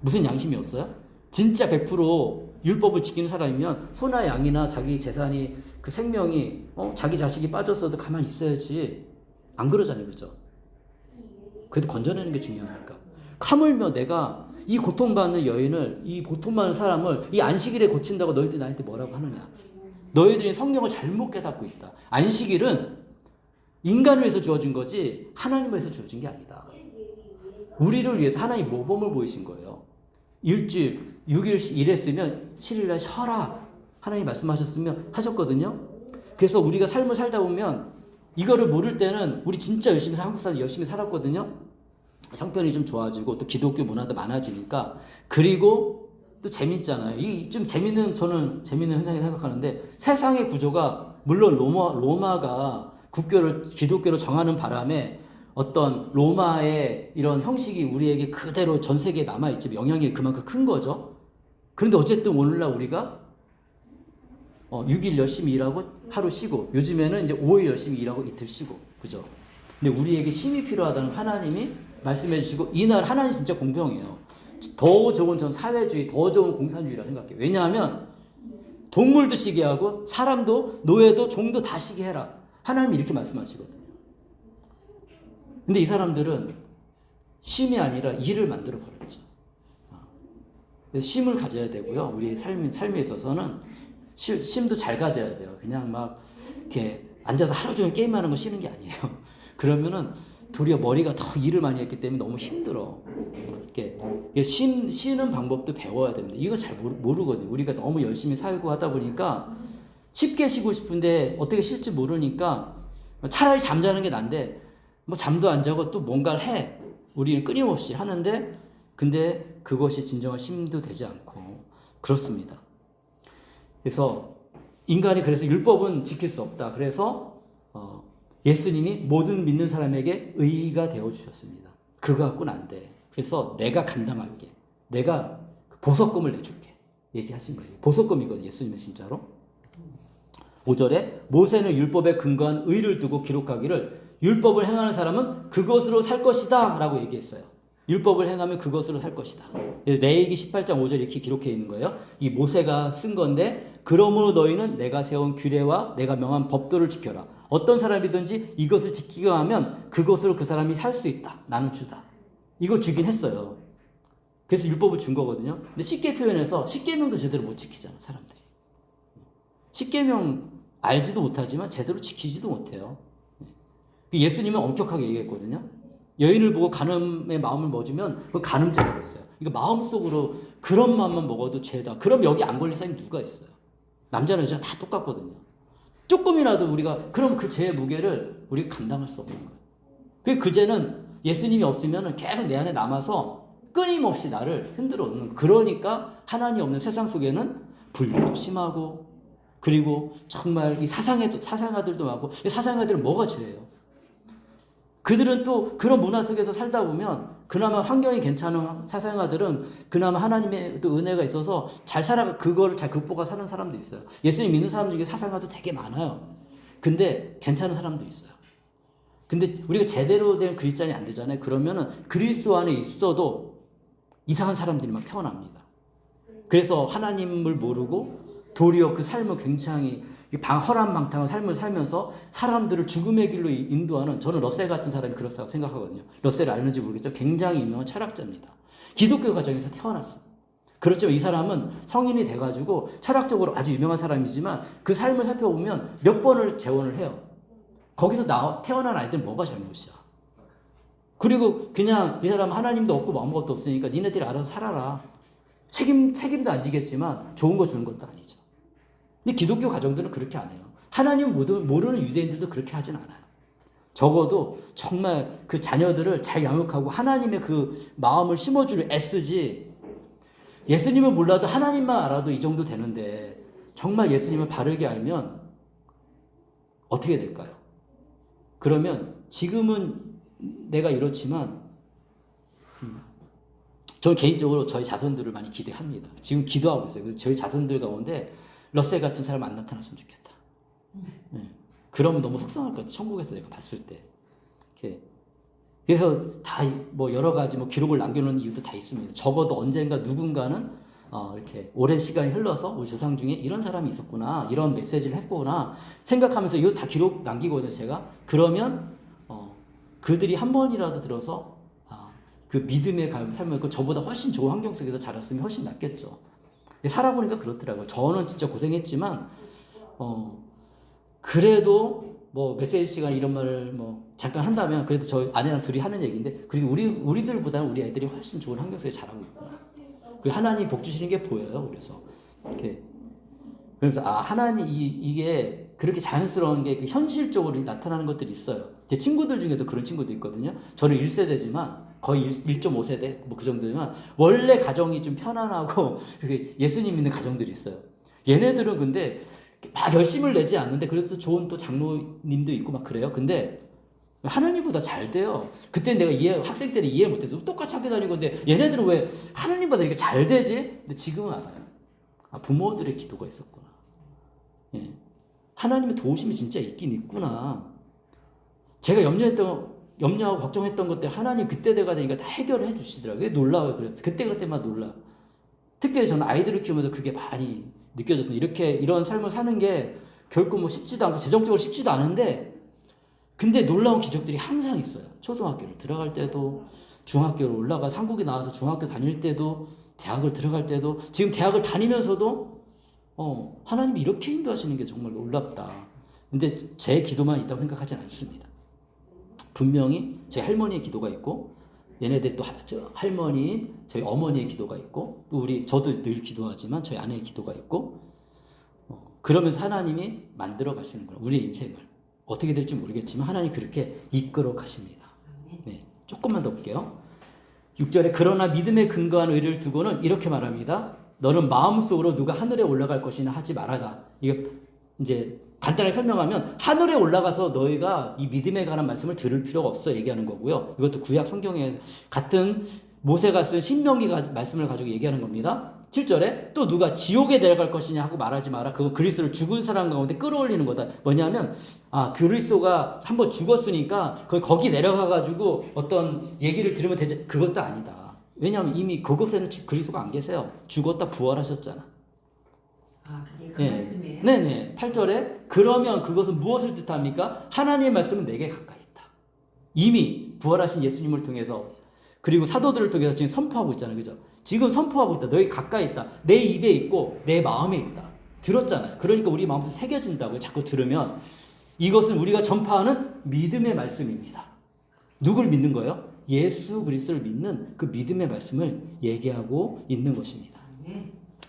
무슨 양심이 없어요? 진짜 100% 율법을 지키는 사람이면 소나 양이나 자기 재산이 그 생명이 자기 자식이 빠졌어도 가만히 있어야지. 안 그러잖아요. 그죠? 그래도 건져내는 게 중요하니까. 하물며 내가 이 고통받는 여인을, 이 고통받는 사람을 이 안식일에 고친다고 너희들이 나한테 뭐라고 하느냐. 너희들이 성경을 잘못 깨닫고 있다. 안식일은 인간을 위해서 주어진 거지 하나님을 위해서 주어진 게 아니다. 우리를 위해서 하나님 모범을 보이신 거예요. 일주일 6일씩 일했으면 7일날 쉬어라. 하나님 말씀하셨으면 하셨거든요. 그래서 우리가 삶을 살다 보면 이거를 모를 때는 우리 진짜 열심히 한국 사람 열심히 살았거든요. 형편이 좀 좋아지고 또 기독교 문화도 많아지니까. 그리고 또 재밌잖아요. 저는 재밌는 현상이 생각하는데 세상의 구조가 물론 로마가 기독교로 정하는 바람에 어떤 로마의 이런 형식이 우리에게 그대로 전 세계에 남아있지 영향이 그만큼 큰 거죠. 그런데 어쨌든 오늘날 우리가 6일 열심히 일하고 하루 쉬고 요즘에는 이제 5일 열심히 일하고 이틀 쉬고 그죠? 근데 우리에게 힘이 필요하다는 하나님이 말씀해 주시고 이날 하나님 진짜 공평해요. 더 좋은 전 사회주의, 더 좋은 공산주의라고 생각해요. 왜냐하면 동물도 쉬게 하고 사람도 노예도 종도 다 쉬게 해라. 하나님이 이렇게 말씀하시거든요. 근데 이 사람들은 쉼이 아니라 일을 만들어 버렸죠. 그래서 쉼을 가져야 되고요. 우리 삶에 있어서는 쉼도 잘 가져야 돼요. 그냥 막 이렇게 앉아서 하루 종일 게임하는 거 쉬는 게 아니에요. 그러면은 도리어 머리가 더 일을 많이 했기 때문에 너무 힘들어. 이렇게 쉬는 방법도 배워야 됩니다. 이거 잘 모르거든요. 우리가 너무 열심히 살고 하다 보니까 쉽게 쉬고 싶은데 어떻게 쉴지 모르니까 차라리 잠자는 게 난데 뭐 잠도 안 자고 또 뭔가를 해. 우리는 끊임없이 하는데 근데 그것이 진정한 쉼도 되지 않고 그렇습니다. 그래서 인간이 그래서 율법은 지킬 수 없다. 그래서 예수님이 모든 믿는 사람에게 의가 되어 주셨습니다. 그거 갖고는 안 돼. 그래서 내가 감당할게. 내가 보석금을 내줄게. 얘기하신 거예요. 보석금이거든요. 예수님은 진짜로. 5절에 모세는 율법에 근거한 의를 두고 기록하기를 율법을 행하는 사람은 그것으로 살 것이다 라고 얘기했어요. 율법을 행하면 그것으로 살 것이다. 레위기 18장 5절 이렇게 기록해 있는 거예요. 이 모세가 쓴 건데 그러므로 너희는 내가 세운 규례와 내가 명한 법도를 지켜라. 어떤 사람이든지 이것을 지키려 하면 그것으로 그 사람이 살 수 있다. 나는 주다. 이거 주긴 했어요. 그래서 율법을 준 거거든요. 근데 쉽게 표현해서 십계명도 제대로 못 지키잖아 사람들이. 십계명 알지도 못하지만 제대로 지키지도 못해요. 예수님은 엄격하게 얘기했거든요. 여인을 보고 간음의 마음을 먹으면 그 간음죄라고 했어요. 그러니까 마음속으로 그런 마음만 먹어도 죄다. 그럼 여기 안 걸릴 사람이 누가 있어요? 남자나 여자 다 똑같거든요. 조금이라도 우리가 그럼 그 죄의 무게를 우리가 감당할 수 없는 거예요. 그 죄는 예수님이 없으면 계속 내 안에 남아서 끊임없이 나를 흔들어 놓는 거예요. 그러니까 하나님 없는 세상 속에는 불륜도 심하고 그리고 정말 이 사상아들도 많고 사상아들은 뭐가 죄예요? 그들은 또 그런 문화 속에서 살다 보면 그나마 환경이 괜찮은 사상아들은 그나마 하나님의 또 은혜가 있어서 잘 살아가 그거를 잘 극복하고 사는 사람도 있어요. 예수님 믿는 사람 중에 사상아도 되게 많아요. 근데 괜찮은 사람도 있어요. 근데 우리가 제대로 된 그리스도인이 안 되잖아요. 그러면은 그리스도 안에 있어도 이상한 사람들이 막 태어납니다. 그래서 하나님을 모르고 도리어 그 삶을 굉장히 허랑방탕한 삶을 살면서 사람들을 죽음의 길로 인도하는 저는 러셀 같은 사람이 그렇다고 생각하거든요. 러셀을 아는지 모르겠죠. 굉장히 유명한 철학자입니다. 기독교 가정에서 태어났어. 그렇지만 이 사람은 성인이 돼가지고 철학적으로 아주 유명한 사람이지만 그 삶을 살펴보면 몇 번을 재혼을 해요. 거기서 태어난 아이들은 뭐가 잘못이야. 그리고 그냥 이 사람은 하나님도 없고 아무것도 없으니까 니네들이 알아서 살아라. 책임도 안 지겠지만 좋은 거 주는 것도 아니죠. 근데 기독교 가정들은 그렇게 안 해요. 하나님 모르는 유대인들도 그렇게 하진 않아요. 적어도 정말 그 자녀들을 잘 양육하고 하나님의 그 마음을 심어주려 애쓰지. 예수님을 몰라도 하나님만 알아도 이 정도 되는데 정말 예수님을 바르게 알면 어떻게 될까요? 그러면 지금은 내가 이렇지만 저는 개인적으로 저희 자손들을 많이 기대합니다. 지금 기도하고 있어요. 그래서 저희 자손들 가운데 러셀 같은 사람 안 나타났으면 좋겠다. 네. 그러면 너무 속상할 것 같아요. 천국에서 내가 봤을 때. 이렇게. 그래서 다 뭐 여러 가지 뭐 기록을 남겨놓는 이유도 다 있습니다. 적어도 언젠가 누군가는 이렇게 오랜 시간이 흘러서 우리 조상 중에 이런 사람이 있었구나, 이런 메시지를 했구나 생각하면서 이거 다 기록 남기거든요. 제가. 그러면 그들이 한 번이라도 들어서 그 믿음의 삶을 저보다 훨씬 좋은 환경 속에서 자랐으면 훨씬 낫겠죠. 살아보니까 그렇더라고요. 저는 진짜 고생했지만 그래도 뭐 메시지 시간 이런 말을 뭐 잠깐 한다면 그래도 저희 아내랑 둘이 하는 얘기인데 그래도 우리들보다는 우리 애들이 훨씬 좋은 환경 속에 자라고 있구나. 그리고 하나님 복 주시는 게 보여요. 그래서 이렇게 그래서 하나님 이게 그렇게 자연스러운 게 현실적으로 나타나는 것들이 있어요. 제 친구들 중에도 그런 친구도 있거든요. 저는 1세대지만 거의 1.5세대 뭐 그 정도지만 원래 가정이 좀 편안하고 예수님 믿는 가정들이 있어요. 얘네들은 근데 막 열심을 내지 않는데 그래도 좋은 또 장로님도 있고 막 그래요. 근데 하나님보다 잘 돼요. 그때 내가 학생 때는 이해 못해서 똑같이 학교 다니고 근데 얘네들은 왜 하나님보다 이렇게 잘 되지? 근데 지금은 알아요. 부모들의 기도가 있었구나. 예. 하나님의 도우심이 진짜 있긴 있구나. 제가 염려하고 걱정했던 것들 하나님 그때가 되니까 다 해결을 해주시더라고요. 놀라워요. 그래서 그때만 놀라. 특별히 저는 아이들을 키우면서 그게 많이 느껴졌어요. 이런 삶을 사는 게 결코 뭐 쉽지도 않고 재정적으로 쉽지도 않은데 근데 놀라운 기적들이 항상 있어요. 초등학교를 들어갈 때도 중학교로 올라가서 한국에 나와서 중학교 다닐 때도 대학을 들어갈 때도 지금 대학을 다니면서도 하나님이 이렇게 인도하시는 게 정말 놀랍다. 근데 제 기도만 있다고 생각하진 않습니다. 분명히 저희 할머니의 기도가 있고 얘네들 또 할머니, 저희 어머니의 기도가 있고 또 저도 늘 기도하지만 저희 아내의 기도가 있고 그러면서 하나님이 만들어 가시는 거예요. 우리의 인생을. 어떻게 될지 모르겠지만 하나님 그렇게 이끌어 가십니다. 네, 조금만 더 볼게요. 6절에 그러나 믿음에 근거한 의를 두고는 이렇게 말합니다. 너는 마음속으로 누가 하늘에 올라갈 것이나 하지 말아자. 이게 이제 간단하게 설명하면 하늘에 올라가서 너희가 이 믿음에 관한 말씀을 들을 필요가 없어 얘기하는 거고요. 이것도 구약 성경에 같은 모세가 쓴 신명기 말씀을 가지고 얘기하는 겁니다. 7절에 또 누가 지옥에 내려갈 것이냐 하고 말하지 마라. 그건 그리스도를 죽은 사람 가운데 끌어올리는 거다. 뭐냐면 그리스도가 한번 죽었으니까 거기 내려가가지고 어떤 얘기를 들으면 되지. 그것도 아니다. 왜냐하면 이미 그곳에는 그리스도가 안 계세요. 죽었다 부활하셨잖아. 그게 그 말씀이에요? 네네. 8절에 그러면 그것은 무엇을 뜻합니까? 하나님의 말씀은 내게 가까이 있다. 이미 부활하신 예수님을 통해서 그리고 사도들을 통해서 지금 선포하고 있잖아요. 그죠? 지금 선포하고 있다. 너희 가까이 있다. 내 입에 있고 내 마음에 있다. 들었잖아요. 그러니까 우리 마음속에 새겨진다고요. 자꾸 들으면 이것은 우리가 전파하는 믿음의 말씀입니다. 누굴 믿는 거예요? 예수 그리스도를 믿는 그 믿음의 말씀을 얘기하고 있는 것입니다.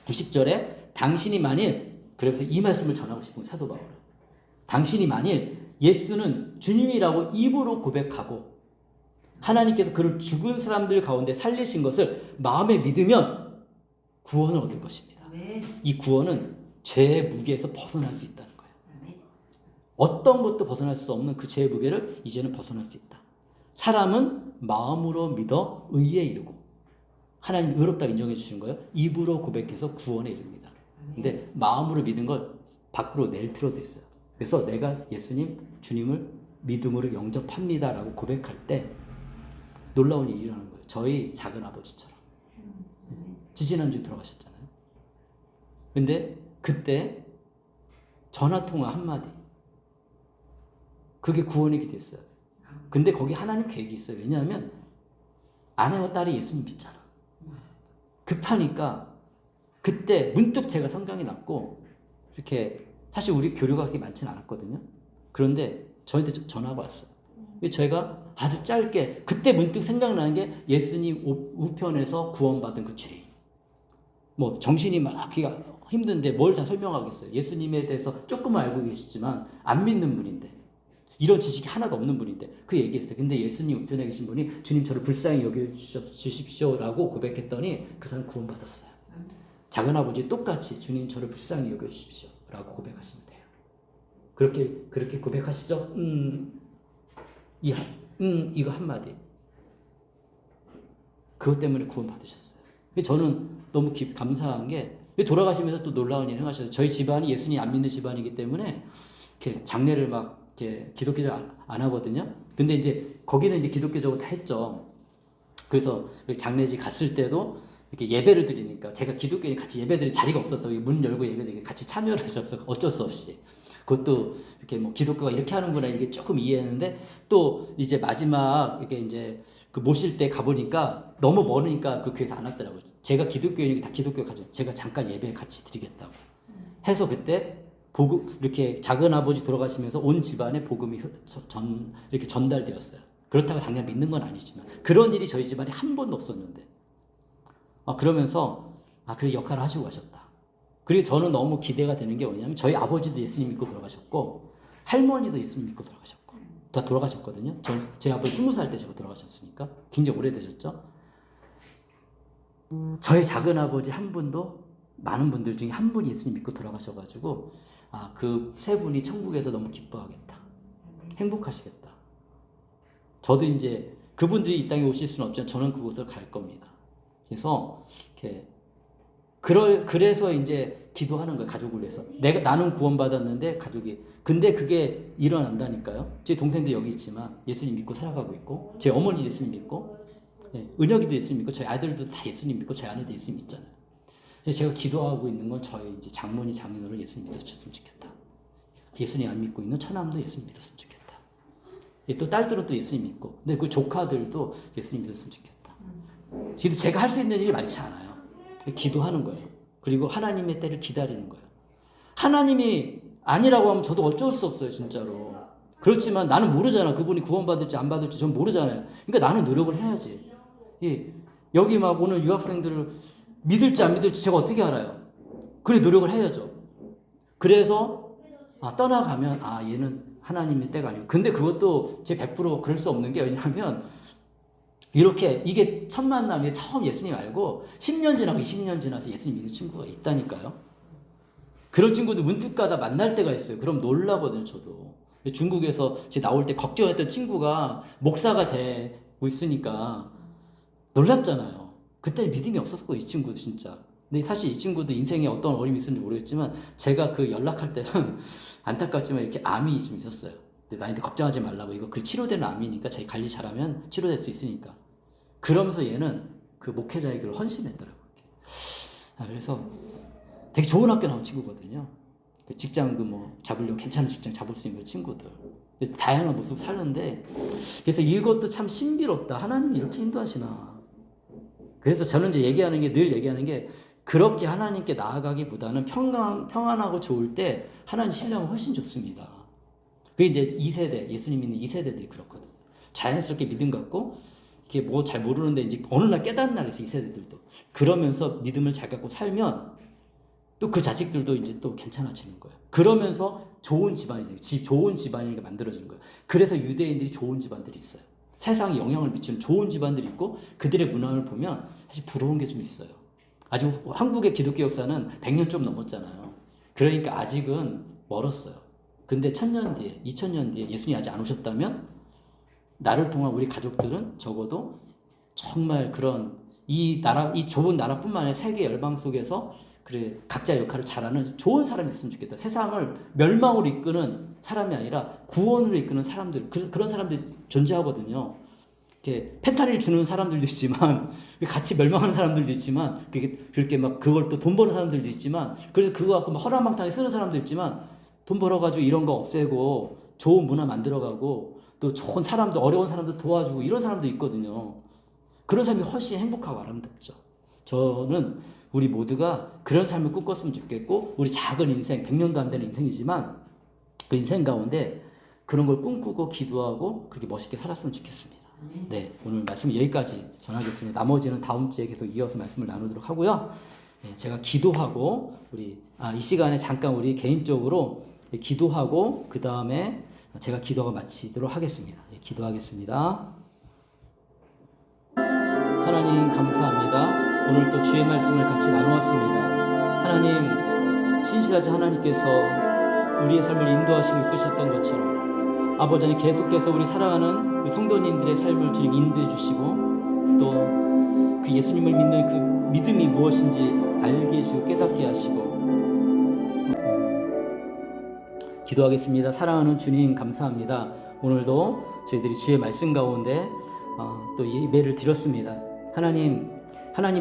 90절에 당신이 만일 그러면서 이 말씀을 전하고 싶은 사도 바울은 당신이 만일 예수는 주님이라고 입으로 고백하고 하나님께서 그를 죽은 사람들 가운데 살리신 것을 마음에 믿으면 구원을 얻을 것입니다. 이 구원은 죄의 무게에서 벗어날 수 있다는 거예요. 어떤 것도 벗어날 수 없는 그 죄의 무게를 이제는 벗어날 수 있다. 사람은 마음으로 믿어 의에 이르고 하나님 의롭다 인정해 주신 거예요. 입으로 고백해서 구원에 이릅니다. 근데 마음으로 믿은 걸 밖으로 낼 필요도 있어요. 그래서 내가 예수님, 주님을 믿음으로 영접합니다라고 고백할 때 놀라운 일이 일어나는 거예요. 저희 작은 아버지처럼. 지지난주에 돌아가셨잖아요. 근데 그때 전화통화 한마디. 그게 구원이게 됐어요. 근데 거기 하나님 계획이 있어요. 왜냐하면 아내와 딸이 예수님 믿잖아. 급하니까 그때 문득 제가 성경이 났고 이렇게 사실 우리 교류가 그렇게 많지는 않았거든요. 그런데 저한테 전화가 왔어요. 제가 아주 짧게 그때 문득 생각나는 게 예수님 우편에서 구원받은 그 죄인. 뭐 정신이 막 힘든데 뭘 다 설명하겠어요. 예수님에 대해서 조금은 알고 계시지만 안 믿는 분인데 이런 지식이 하나도 없는 분인데 그 얘기했어요. 근데 예수님 우편에 계신 분이 주님 저를 불쌍히 여겨주십시오라고 고백했더니 그 사람 구원받았어요. 작은아버지 똑같이 주님 저를 불쌍히 여겨주십시오라고 고백하시면 돼요. 그렇게 고백하시죠? 이거 한마디. 그것 때문에 구원받으셨어요. 저는 너무 감사한 게 돌아가시면서 또 놀라운 일을 행하셨어요. 저희 집안이 예수님 안 믿는 집안이기 때문에 이렇게 장례를 막 이렇게 기독교적 안 하거든요. 근데 이제 거기는 이제 기독교적으로 다 했죠. 그래서 장례식 갔을 때도 이렇게 예배를 드리니까 제가 기독교인 같이 예배 드릴 자리가 없어서 문 열고 예배 드리고 같이 참여를 하셨어. 어쩔 수 없이. 그것도 이렇게 뭐 기독교가 이렇게 하는구나 이게 조금 이해했는데 또 이제 마지막 이렇게 이제 그 모실 때 가보니까 너무 멀으니까 그 교회에서 안 왔더라고요. 제가 기독교인이니까 다 기독교 가죠. 제가 잠깐 예배 같이 드리겠다고 해서 그때 복음 이렇게 작은 아버지 돌아가시면서 온 집안에 복음이 이렇게 전달되었어요. 그렇다고 당장 믿는 건 아니지만 그런 일이 저희 집안에 한 번도 없었는데 그러면서 그 역할을 하시고 가셨다. 그리고 저는 너무 기대가 되는 게 뭐냐면 저희 아버지도 예수님 믿고 돌아가셨고 할머니도 예수님 믿고 돌아가셨고 다 돌아가셨거든요. 제 아버지 20살 때 제가 돌아가셨으니까 굉장히 오래되셨죠. 저희 작은 아버지 한 분도 많은 분들 중에 한 분이 예수님 믿고 돌아가셔가지고 그 세 분이 천국에서 너무 기뻐하겠다. 행복하시겠다. 저도 이제 그분들이 이 땅에 오실 수는 없지만 저는 그곳을 갈 겁니다. 그래서 이렇게 그래서 이제 기도하는 거예요. 가족을 위해서. 나는 구원받았는데 가족이. 근데 그게 일어난다니까요. 제 동생도 여기 있지만 예수님 믿고 살아가고 있고 제 어머니 예수님 믿고 은혁이도 예수님 믿고 저희 아들도 다 예수님 믿고 저희 아내도 예수님 믿잖아요. 제가 기도하고 있는 건 저희 이제 장모님 장인어른 예수님 믿었으면 좋겠다. 예수님 안 믿고 있는 처남도 예수님 믿었으면 좋겠다. 또 딸들은 또 예수님 믿고. 근데 그 조카들도 예수님 믿었으면 좋겠다. 지금 제가 할 수 있는 일이 많지 않아요. 기도하는 거예요. 그리고 하나님의 때를 기다리는 거예요. 하나님이 아니라고 하면 저도 어쩔 수 없어요, 진짜로. 그렇지만 나는 모르잖아. 그분이 구원받을지 안 받을지 전 모르잖아요. 그러니까 나는 노력을 해야지. 예. 여기 막 오늘 유학생들을 믿을지 안 믿을지 제가 어떻게 알아요? 그래, 노력을 해야죠. 그래서 떠나가면 얘는 하나님의 때가 아니고. 근데 그것도 제 100% 그럴 수 없는 게 왜냐하면 이렇게 이게 첫 만남에 처음 예수님 알고 10년 지나고 20년 지나서 예수님 믿는 친구가 있다니까요. 그런 친구도 문득 가다 만날 때가 있어요. 그럼 놀라거든요, 저도. 중국에서 제 나올 때 걱정했던 친구가 목사가 되고 있으니까 놀랍잖아요. 그때 믿음이 없었고, 이 친구도 진짜. 근데 사실 이 친구도 인생에 어떤 어려움이 있었는지 모르겠지만 제가 그 연락할 때는 안타깝지만 이렇게 암이 좀 있었어요. 근데 나한테 걱정하지 말라고, 이거 그 치료되는 암이니까 자기 관리 잘하면 치료될 수 있으니까. 그러면서 얘는 그 목회자의 길을 헌신했더라고요. 그래서 되게 좋은 학교 나온 친구거든요. 그 직장도 뭐 잡으려면 괜찮은 직장 잡을 수 있는 친구들. 다양한 모습 사는데, 그래서 이것도 참 신비롭다. 하나님이 이렇게 인도하시나. 그래서 저는 이제 늘 얘기하는 게 그렇게 하나님께 나아가기보다는 평안하고 좋을 때 하나님 신뢰하면 훨씬 좋습니다. 그게 이제 2세대, 예수님 믿는 2세대들이 그렇거든요. 자연스럽게 믿음 갖고, 이게 뭐 잘 모르는데 이제 어느 날 깨닫는 날이 있어요, 2세대들도. 그러면서 믿음을 잘 갖고 살면 또 그 자식들도 이제 또 괜찮아지는 거예요. 그러면서 좋은 집안이 만들어지는 거예요. 그래서 유대인들이 좋은 집안들이 있어요. 세상에 영향을 미치는 좋은 집안들이 있고, 그들의 문화를 보면 사실 부러운 게 좀 있어요. 아주 한국의 기독교 역사는 100년 좀 넘었잖아요. 그러니까 아직은 멀었어요. 근데 1000년 뒤에, 2000년 뒤에 예수님이 아직 안 오셨다면 나를 통한 우리 가족들은 적어도 정말 그런 이 좁은 나라뿐만 아니라 세계 열방 속에서 그래 각자 역할을 잘하는 좋은 사람이 있으면 좋겠다. 세상을 멸망으로 이끄는 사람이 아니라 구원으로 이끄는 사람들, 그런 사람들이 존재하거든요. 이렇게 펜타닐 주는 사람들도 있지만, 같이 멸망하는 사람들도 있지만, 그렇게 막 그걸 또 돈 버는 사람들도 있지만, 그래서 그거 갖고 막 허랑방탕하게 쓰는 사람도 있지만, 돈 벌어가지고 이런 거 없애고 좋은 문화 만들어가고 또 좋은 사람도, 어려운 사람도 도와주고 이런 사람도 있거든요. 그런 삶이 훨씬 행복하고 아름답죠. 저는 우리 모두가 그런 삶을 꿈꿨으면 좋겠고, 우리 작은 인생, 100년도 안 되는 인생이지만 그 인생 가운데 그런 걸 꿈꾸고 기도하고 그렇게 멋있게 살았으면 좋겠습니다. 네, 오늘 말씀 여기까지 전하겠습니다. 나머지는 다음 주에 계속 이어서 말씀을 나누도록 하고요. 네, 제가 기도하고 이 시간에 잠깐 우리 개인적으로 기도하고 그 다음에 제가 기도가 마치도록 하겠습니다. 네, 기도하겠습니다. 하나님 감사합니다. 오늘 또 주의 말씀을 같이 나누었습니다. 하나님, 신실하지 하나님께서 우리의 삶을 인도하시고 이끄셨던 것처럼 아버지 하나님, 계속해서 우리 사랑하는 우리 성도님들의 삶을 주님 인도해 주시고, 또 그 예수님을 믿는 그 믿음이 무엇인지 알게 해주고 깨닫게 하시고, 기도하겠습니다. 사랑하는 주님 감사합니다. 오늘도 저희들이 주의 말씀 가운데 또 예배를 드렸습니다. 하나님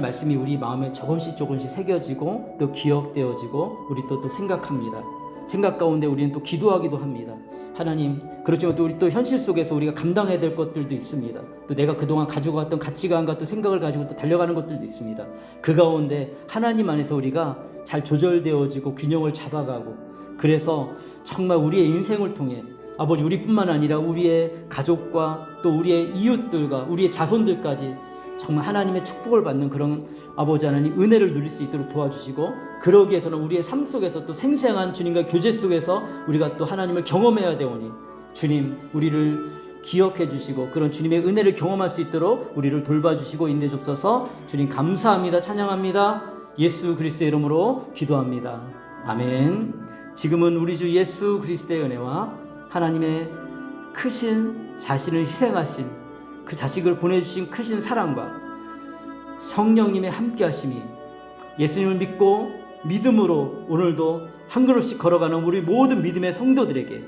말씀이 우리 마음에 조금씩 새겨지고 또 기억되어지고 우리 또 생각합니다. 생각 가운데 우리는 또 기도하기도 합니다. 하나님, 그렇지만 또 우리 또 현실 속에서 우리가 감당해야 될 것들도 있습니다. 또 내가 그동안 가지고 왔던 가치관과 또 생각을 가지고 또 달려가는 것들도 있습니다. 그 가운데 하나님 안에서 우리가 잘 조절되어지고 균형을 잡아가고, 그래서 정말 우리의 인생을 통해 아버지, 우리뿐만 아니라 우리의 가족과 또 우리의 이웃들과 우리의 자손들까지 정말 하나님의 축복을 받는 그런 아버지 하나님 은혜를 누릴 수 있도록 도와주시고, 그러기 위해서는 우리의 삶 속에서 또 생생한 주님과 교제 속에서 우리가 또 하나님을 경험해야 되오니, 주님 우리를 기억해 주시고 그런 주님의 은혜를 경험할 수 있도록 우리를 돌봐주시고 인도해 주옵소서. 주님 감사합니다. 찬양합니다. 예수 그리스도의 이름으로 기도합니다. 아멘. 지금은 우리 주 예수 그리스도의 은혜와 하나님의 크신 자신을 희생하신 그 자식을 보내주신 크신 사랑과 성령님의 함께하심이 예수님을 믿고 믿음으로 오늘도 한 걸음씩 걸어가는 우리 모든 믿음의 성도들에게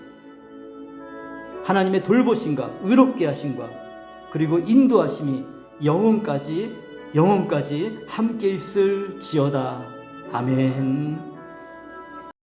하나님의 돌보심과 의롭게 하심과 그리고 인도하심이 영원까지 함께 있을지어다. 아멘.